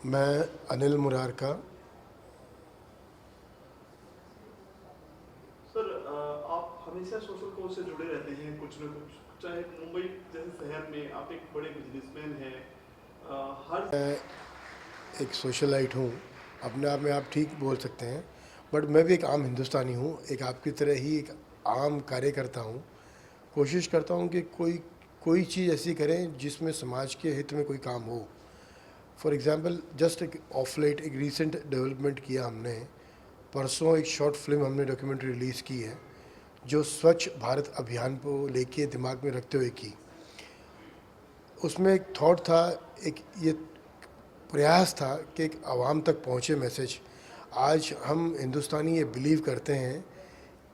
मैं अनिल मुरार का। सर आप हमेशा सोशल कॉज से जुड़े रहते हैं कुछ न कुछ, चाहे मुंबई जैसे शहर में आप एक बड़े बिजनेसमैन हैं। हर एक सोशलाइट हूँ, अपने आप में आप ठीक बोल सकते हैं, बट मैं भी एक आम हिंदुस्तानी हूँ, एक आपकी तरह ही एक आम कार्यकर्ता हूँ। कोशिश करता हूँ कि कोई कोई चीज़ ऐसी करें जिसमें समाज के हित में कोई काम हो। फॉर एग्ज़ाम्पल जस्ट एक ऑफ लेट एक रीसेंट डेवलपमेंट किया हमने। परसों एक शॉर्ट फिल्म हमने डॉक्यूमेंट्री रिलीज़ की है जो स्वच्छ भारत अभियान को लेके दिमाग में रखते हुए की। उसमें एक थॉट था, एक ये प्रयास था कि एक आवाम तक पहुँचे मैसेज। आज हम हिंदुस्तानी ये बिलीव करते हैं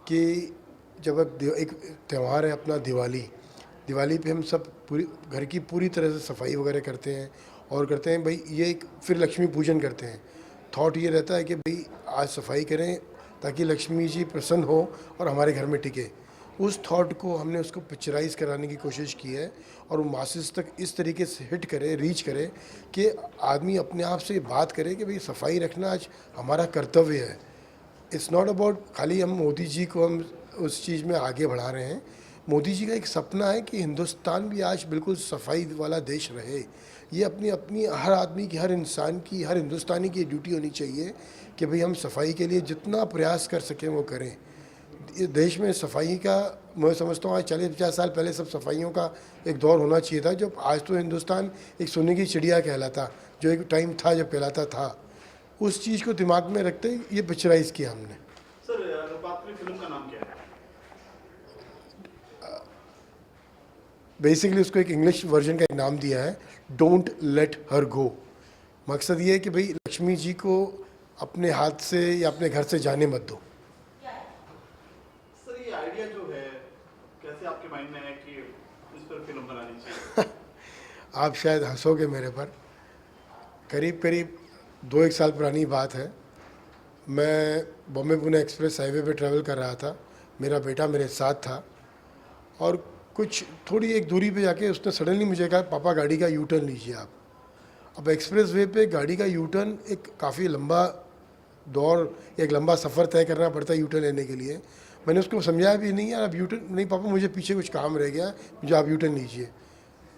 कि जब एक त्यौहार है अपना दिवाली, दिवाली पे हम सब पूरी घर की पूरी तरह से सफाई वगैरह करते हैं और करते हैं भाई ये एक, फिर लक्ष्मी पूजन करते हैं। थॉट ये रहता है कि भाई आज सफाई करें ताकि लक्ष्मी जी प्रसन्न हो और हमारे घर में टिके। उस थॉट को हमने उसको पिक्चराइज कराने की कोशिश की है और वो मासेस तक इस तरीके से हिट करे, रीच करे कि आदमी अपने आप से बात करे कि भाई सफाई रखना आज हमारा कर्तव्य है। इट्स नॉट अबाउट खाली हम मोदी जी को हम उस चीज़ में आगे बढ़ा रहे हैं। मोदी जी का एक सपना है कि हिंदुस्तान भी आज बिल्कुल सफाई वाला देश रहे। ये अपनी अपनी हर आदमी की, हर इंसान की, हर हिंदुस्तानी की ड्यूटी होनी चाहिए कि भाई हम सफाई के लिए जितना प्रयास कर सकें वो करें। ये देश में सफाई का, मैं समझता हूँ आज 40-50 साल पहले सब सफाइयों का एक दौर होना चाहिए था। जब आज तो हिंदुस्तान एक सोने की चिड़िया कहलाता, जो एक टाइम था जब कहलाता था, उस चीज़ को दिमाग में रखते ये पिक्चराइज किया हमने। सर बात करें फिल्म का नाम क्या है? बेसिकली उसको एक इंग्लिश वर्जन का एक नाम दिया है, डोंट लेट हर गो। मकसद ये है कि भाई लक्ष्मी जी को अपने हाथ से या अपने घर से जाने मत दो। सर ये आइडिया जो है कैसे आपके माइंड में है कि इस पर फिल्म बनानी चाहिए? आप शायद हंसोगे मेरे पर। करीब करीब 2-1 साल पुरानी बात है। मैं बॉम्बे पुणे एक्सप्रेस हाईवे पे ट्रैवल कर रहा था, मेरा बेटा मेरे साथ था और कुछ थोड़ी एक दूरी पे जाके उसने सडनली मुझे कहा, पापा गाड़ी का यू टर्न लीजिए आप। अब एक्सप्रेस वे पे गाड़ी का यू टर्न एक काफ़ी लंबा दौर, एक लंबा सफ़र तय करना पड़ता है यू टर्न लेने के लिए। मैंने उसको समझाया भी नहीं, यार अब यू टर्न नहीं पापा, मुझे पीछे कुछ काम रह गया, मुझे आप यू टर्न लीजिए।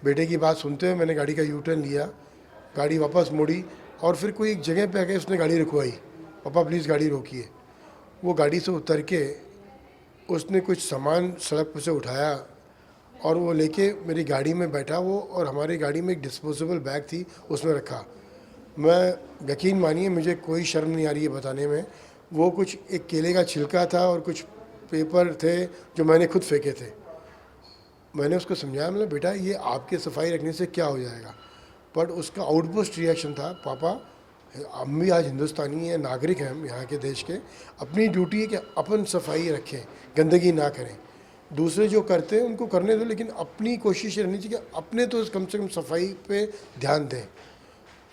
बेटे की बात सुनते हुए मैंने गाड़ी का यू टर्न लिया, गाड़ी वापस मुड़ी और फिर कोई एक जगह पे आके उसने गाड़ी रुकवाई। पापा प्लीज़ गाड़ी रोकिए। वो गाड़ी से उतर के उसने कुछ सामान सड़क पर से उठाया और वो लेके मेरी गाड़ी में बैठा वो, और हमारी गाड़ी में एक डिस्पोजेबल बैग थी उसमें रखा। मैं, यकीन मानिए मुझे कोई शर्म नहीं आ रही है बताने में, वो कुछ एक केले का छिलका था और कुछ पेपर थे जो मैंने खुद फेंके थे। मैंने उसको समझाया, मतलब बेटा ये आपके सफाई रखने से क्या हो जाएगा, बट उसका आउटबर्स्ट रिएक्शन था, पापा हम भी आज हिंदुस्तानी हैं, नागरिक हैं हम यहाँ के देश के, अपनी ड्यूटी है कि अपन सफाई रखें, गंदगी ना करें। दूसरे जो करते हैं उनको करने दो, लेकिन अपनी कोशिश रहनी चाहिए कि अपने तो कम से कम सफाई पे ध्यान दें।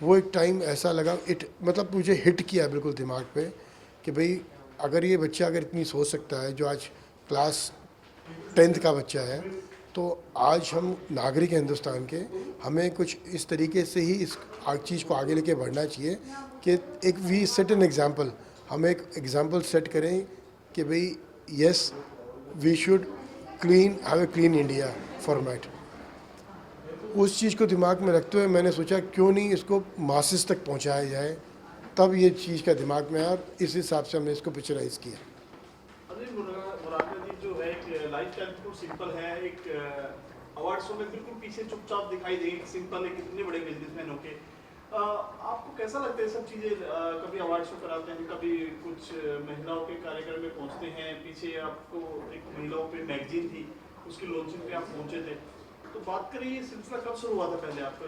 वो एक टाइम ऐसा लगा, मतलब मुझे हिट किया बिल्कुल दिमाग पे कि भाई अगर ये बच्चा अगर इतनी सोच सकता है, जो आज क्लास 10th का बच्चा है, तो आज हम नागरिक हैं हिंदुस्तान के, हमें कुछ इस तरीके से ही इस चीज़ को आगे लेके बढ़ना चाहिए कि एक वी सेट एन एग्जाम्पल, हम एक एग्जाम्पल सेट करें कि भाई yes we should clean, have a clean India format. उस चीज़ को दिमाग में रखते हुए मैंने सोचा क्यों नहीं इसको मासेस तक पहुंचाया जाए, तब ये चीज़ का दिमाग में आया और इस हिसाब से हमने इसको पिक्चराइज किया। अनिल मुरारका जी जो है एक लाइफस्टाइल बिल्कुल सिंपल है, एक अवार्ड शो में बिल्कुल पीछे चुपचाप दिखाई दे, सिंपल है, कितने बड़े बिजनेसमैन होके। आपको कैसा लगता है सब चीज़ें? कभी अवार्ड शो कराते हैं, कभी कुछ महिलाओं के कार्यक्रम में पहुंचते हैं, पीछे आपको एक महिलाओं पे मैगजीन थी उसकी लॉन्चिंग पे आप पहुंचे थे। तो बात करें ये सिलसिला कब शुरू हुआ था पहले आपका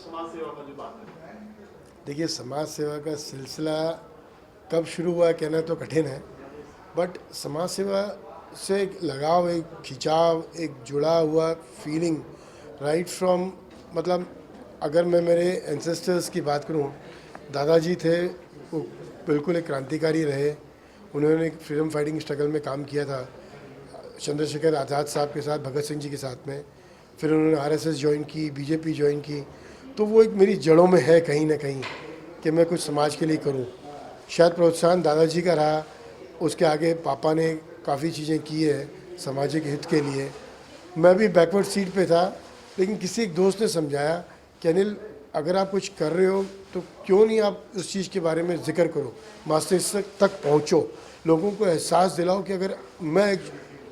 समाज सेवा का जो बात है? देखिए समाज सेवा का सिलसिला कब शुरू हुआ कहना तो कठिन है, बट समाज सेवा से एक लगाव, एक खिंचाव, एक जुड़ा हुआ फीलिंग राइट फ्रॉम, मतलब अगर मैं मेरे एंसेस्टर्स की बात करूं, दादाजी थे वो बिल्कुल एक क्रांतिकारी रहे। उन्होंने एक फ्रीडम फाइटिंग स्ट्रगल में काम किया था चंद्रशेखर आज़ाद साहब के साथ, भगत सिंह जी के साथ में। फिर उन्होंने आरएसएस ज्वाइन की, बीजेपी ज्वाइन की। तो वो एक मेरी जड़ों में है कहीं ना कहीं कि मैं कुछ समाज के लिए करूं। शायद प्रोत्साहन दादाजी का रहा, उसके आगे पापा ने काफ़ी चीज़ें की है सामाजिक हित के लिए। मैं भी बैकवर्ड सीट पे था, लेकिन किसी एक दोस्त ने समझाया कि अनिल, अगर आप कुछ कर रहे हो तो क्यों नहीं आप उस चीज़ के बारे में जिक्र करो, मस्तिष्क तक पहुँचो, लोगों को एहसास दिलाओ कि अगर मैं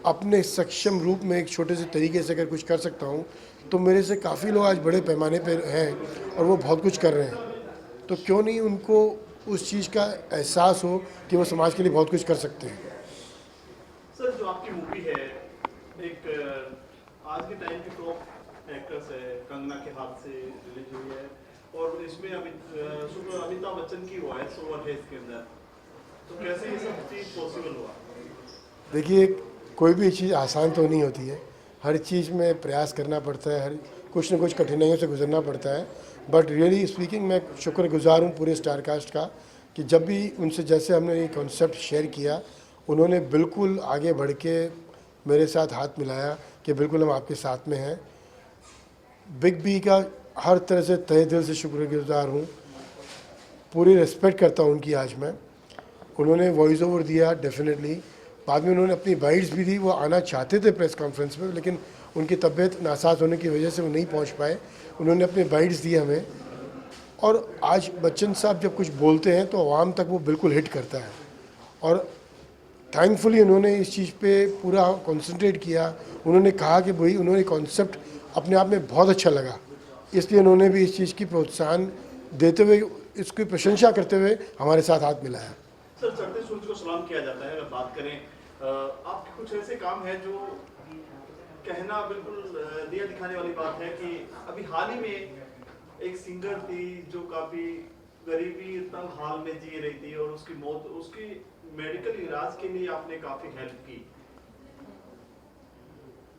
अपने सक्षम रूप में एक छोटे से तरीके से अगर कुछ कर सकता हूँ तो मेरे से काफ़ी लोग आज बड़े पैमाने पर हैं और वो बहुत कुछ कर रहे हैं, तो क्यों नहीं उनको उस चीज़ का एहसास हो कि वो समाज के लिए बहुत कुछ कर सकते हैं। सर जो आपकी मूवी है, एक आज के टाइम की टॉप एक्ट्रेस है, कंगना के हाथ से रिलीज हुई है और इसमें अमिताभ बच्चन की वॉइस ओवर है इसके अंदर, तो कैसे ये सब चीज़ पॉसिबल हुआ? देखिए, कोई भी चीज़ आसान तो नहीं होती है, हर चीज़ में प्रयास करना पड़ता है, हर कुछ न कुछ कठिनाइयों से गुजरना पड़ता है। बट रियली स्पीकिंग मैं शुक्रगुजार हूँ पूरे स्टार कास्ट का कि जब भी उनसे जैसे हमने ये कॉन्सेप्ट शेयर किया, उन्होंने बिल्कुल आगे बढ़ के मेरे साथ हाथ मिलाया कि बिल्कुल हम आपके साथ में हैं। बिग बी का हर तरह से तहे दिल से शुक्रगुजार हूँ, पूरी रिस्पेक्ट करता हूँ उनकी आज मैं। उन्होंने वॉइस ओवर दिया डेफिनेटली, बाद में उन्होंने अपनी बाइट्स भी दी। वो आना चाहते थे प्रेस कॉन्फ्रेंस में, लेकिन उनकी तबीयत नासाज होने की वजह से वो नहीं पहुंच पाए। उन्होंने अपनी बाइट्स दी हमें, और आज बच्चन साहब जब कुछ बोलते हैं तो आवाम तक वो बिल्कुल हिट करता है। और थैंकफुली उन्होंने इस चीज़ पे पूरा कंसंट्रेट किया। उन्होंने कहा कि भाई उन्होंने कॉन्सेप्ट अपने आप में बहुत अच्छा लगा, इसलिए उन्होंने भी इस चीज़ की प्रोत्साहन देते हुए, इसकी प्रशंसा करते हुए हमारे साथ हाथ मिलाया। सर चढ़ते सूरज को सलाम किया जाता है, अगर बात करें आपके कुछ ऐसे काम है जो कहना बिल्कुल दिया दिखाने वाली बात है कि अभी हाल ही में एक सिंगर थी जो काफी गरीबी तंग हाल में जी रही थी और उसकी मौत, उसकी मेडिकल इलाज के लिए आपने काफी हेल्प की,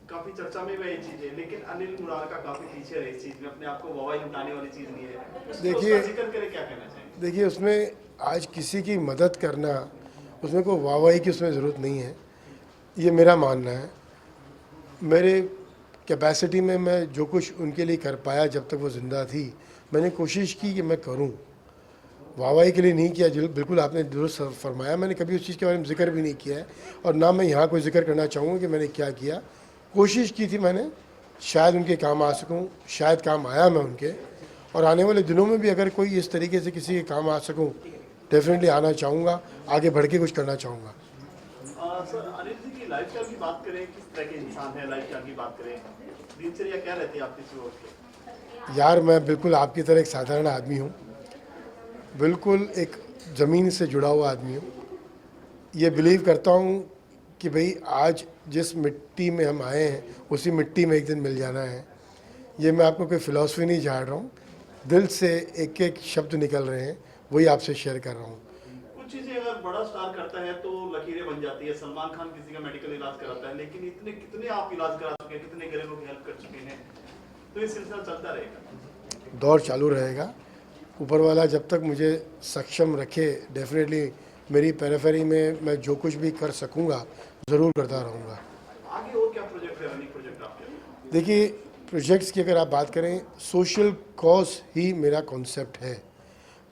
काफी चर्चा में ये चीजें, लेकिन अनिल मुरार का काफी पीछे रहे इस चीज में, अपने आप को वाहवाही लुटाने वाली चीज नहीं है। देखिए, जिक्र करें, क्या कहना चाहिए? देखिए उसमें आज किसी की मदद करना, उसमें कोई वाहवाही की उसमें ज़रूरत नहीं है, ये मेरा मानना है। मेरे कैपेसिटी में मैं जो कुछ उनके लिए कर पाया जब तक वो ज़िंदा थी, मैंने कोशिश की कि मैं करूं। वाहवाही के लिए नहीं किया, बिल्कुल आपने दुरुस्त फरमाया, मैंने कभी उस चीज़ के बारे में जिक्र भी नहीं किया है और ना मैं यहाँ कोई जिक्र करना चाहूँगा कि मैंने क्या किया। कोशिश की थी मैंने, शायद उनके काम आ सकूँ, शायद काम आया मैं उनके, और आने वाले दिनों में भी अगर कोई इस तरीके से किसी के काम आ सकूँ, डेफिनेटली आना चाहूँगा, आगे बढ़ के कुछ करना चाहूँगा। सर अनिल जी की लाइफस्टाइल की बात करें, किस तरह के इंसान है, लाइफस्टाइल की बात करें, दिनचर्या क्या रहती है आपकी सुबह उठ के? यार मैं बिल्कुल आपकी तरह एक साधारण आदमी हूँ, बिल्कुल एक ज़मीन से जुड़ा हुआ आदमी हूँ। ये बिलीव करता हूँ कि भाई आज जिस मिट्टी में हम आए हैं उसी मिट्टी में एक दिन मिल जाना है। ये मैं आपको कोई फ़िलासफ़ी नहीं झाड़ रहा हूँ, दिल से एक एक शब्द निकल रहे हैं, वही आपसे शेयर कर रहा हूँ। कुछ चीजें अगर बड़ा स्टार करता है तो लकीरें बन जाती है। सलमान खान किसी का मेडिकल इलाज कराता है, लेकिन इतने कितने आप इलाज करा चुके हैं, कितने गरीबों की हेल्प कर चुके हैं, तो ये सिलसिला चलता रहेगा, दौर चालू रहेगा। ऊपर वाला जब तक मुझे सक्षम रखे, डेफिनेटली मेरी पेरिफेरी में मैं जो कुछ भी कर सकूँगा ज़रूर करता रहूँगा। आगे और क्या प्रोजेक्ट है, रनिंग प्रोजेक्ट आपके? देखिए, प्रोजेक्ट्स की अगर आप बात करें, सोशल कॉज ही मेरा कॉन्सेप्ट है।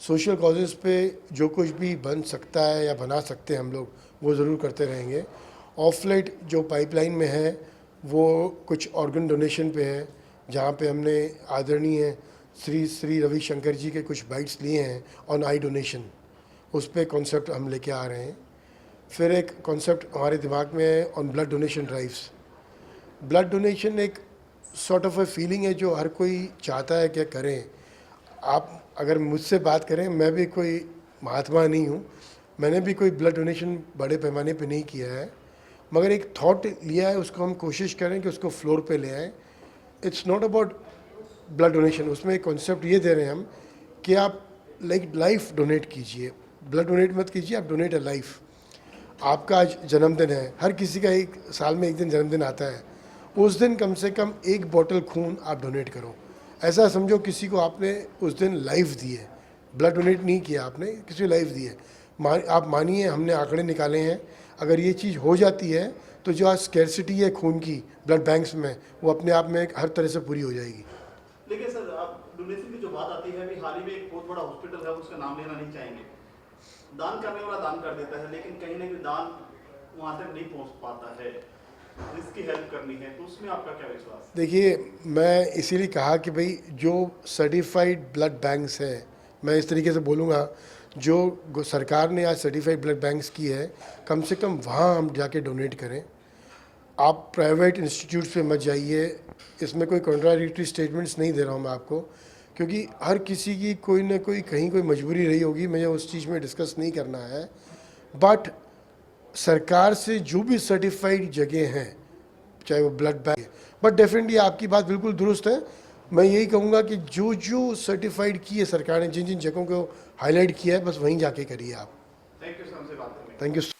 सोशल कॉजेज़ पे जो कुछ भी बन सकता है या बना सकते हैं हम लोग, वो ज़रूर करते रहेंगे। ऑफ लाइट जो पाइपलाइन में है वो कुछ ऑर्गन डोनेशन पे है, जहाँ पे हमने आदरणीय श्री श्री रविशंकर जी के कुछ बाइट्स लिए हैं ऑन आई डोनेशन, उस पर कॉन्सेप्ट हम लेके आ रहे हैं। फिर एक कॉन्सेप्ट हमारे दिमाग में है on blood donation drives. Blood donation एक सॉर्ट ऑफ ए फीलिंग है जो हर कोई चाहता है कि करें। आप अगर मुझसे बात करें, मैं भी कोई महात्मा नहीं हूँ, मैंने भी कोई ब्लड डोनेशन बड़े पैमाने पे नहीं किया है, मगर एक थॉट लिया है, उसको हम कोशिश करें कि उसको फ्लोर पे ले आएँ। It's not about blood donation, उसमें एक कॉन्सेप्ट ये दे रहे हैं हम कि आप लाइफ डोनेट कीजिए, ब्लड डोनेट मत कीजिए, आप डोनेट अ लाइफ। आपका आज जन्मदिन है, हर किसी का एक साल में एक दिन जन्मदिन आता है, उस दिन कम से कम एक बोतल खून आप डोनेट करो। ऐसा समझो किसी को आपने उस दिन लाइफ दी है, ब्लड डोनेट नहीं किया आपने, किसी को लाइफ दी है। आप मानिए, हमने आंकड़े निकाले हैं, अगर ये चीज़ हो जाती है तो जो आज स्कैरसिटी है खून की ब्लड बैंक्स में, वो अपने आप में हर तरह से पूरी हो जाएगी। लेकिन सर आप डोनेशन की जो बात आती है, अभी हाल ही में एक बहुत बड़ा हॉस्पिटल है, उसका नाम लेना नहीं चाहेंगे, दान करने वाला दान कर देता है, लेकिन कहीं ना कहीं दान वहाँ तक नहीं पहुँच पाता है, जिसकी हेल्प करनी है, तो उसमें आपका क्या विश्वास? देखिए, मैं इसीलिए कहा कि भाई जो सर्टिफाइड ब्लड बैंक्स है, मैं इस तरीके से बोलूँगा, जो सरकार ने आज सर्टिफाइड ब्लड बैंक्स की है, कम से कम वहाँ हम जाके डोनेट करें। आप प्राइवेट इंस्टीट्यूट्स पे मत जाइए। इसमें कोई कॉन्ट्राडिक्टरी स्टेटमेंट्स नहीं दे रहा हूँ मैं आपको, क्योंकि हर किसी की कोई ना कोई कहीं कोई मजबूरी रही होगी, मुझे उस चीज़ में डिस्कस नहीं करना है। बट सरकार से जो भी सर्टिफाइड जगह हैं, चाहे वो ब्लड बैंक, बट डेफिनेटली आपकी बात बिल्कुल दुरुस्त है। मैं यही कहूँगा कि जो जो सर्टिफाइड की है सरकार ने, जिन जिन जगहों को हाईलाइट किया है, बस वहीं जाके करिए आप। थैंक यू सर, हमसे बात करने के लिए। Thank you.